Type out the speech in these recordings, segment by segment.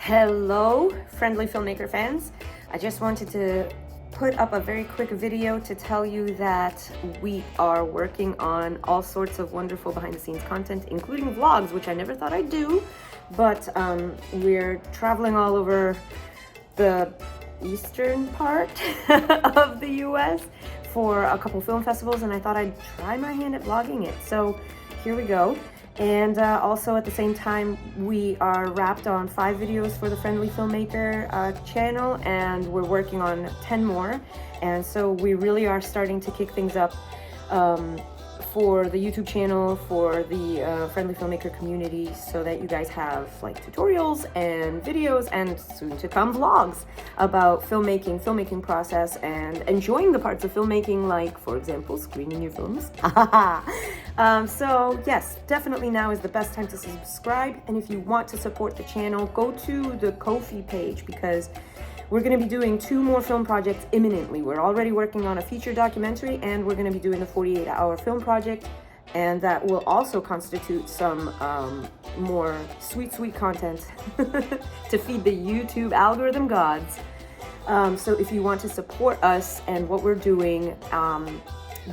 Hello, friendly filmmaker fans. I just wanted to put up a very quick video to tell you that we are working on all sorts of wonderful behind the scenes content, including vlogs, which I never thought I'd do, but we're traveling all over the eastern part of the US for a couple film festivals, and I thought I'd try my hand at vlogging it. So here we go. And also at the same time, we are wrapped on 5 videos for the Friendly Filmmaker channel, and we're working on 10 more. And so we really are starting to kick things up for the YouTube channel, for the Friendly Filmmaker community, so that you guys have like tutorials and videos and soon to come vlogs about filmmaking process, and enjoying the parts of filmmaking, like for example screening your films. So yes, definitely now is the best time to subscribe, and if you want to support the channel, go to the Ko-fi page, because we're going to be doing 2 more film projects imminently. We're already working on a feature documentary, and we're going to be doing the 48-hour film project, and that will also constitute some more sweet content to feed the YouTube algorithm gods. So if you want to support us and what we're doing,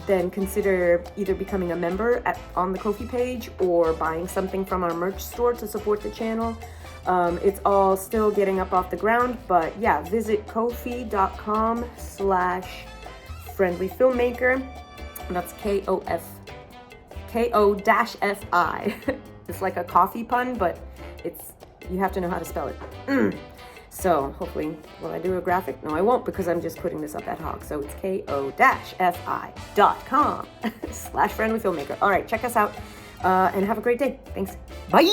then consider either becoming a member on the Ko-fi page or buying something from our merch store to support the channel. It's all still getting up off the ground, but yeah, visit ko-fi.com/friendlyfilmmaker. That's K-O-F-I. It's like a coffee pun, but you have to know how to spell it. So hopefully, will I do a graphic? No, I won't, because I'm just putting this up ad hoc. So it's ko-fi.com/friendlyfilmmaker. All right, check us out and have a great day. Thanks. Bye.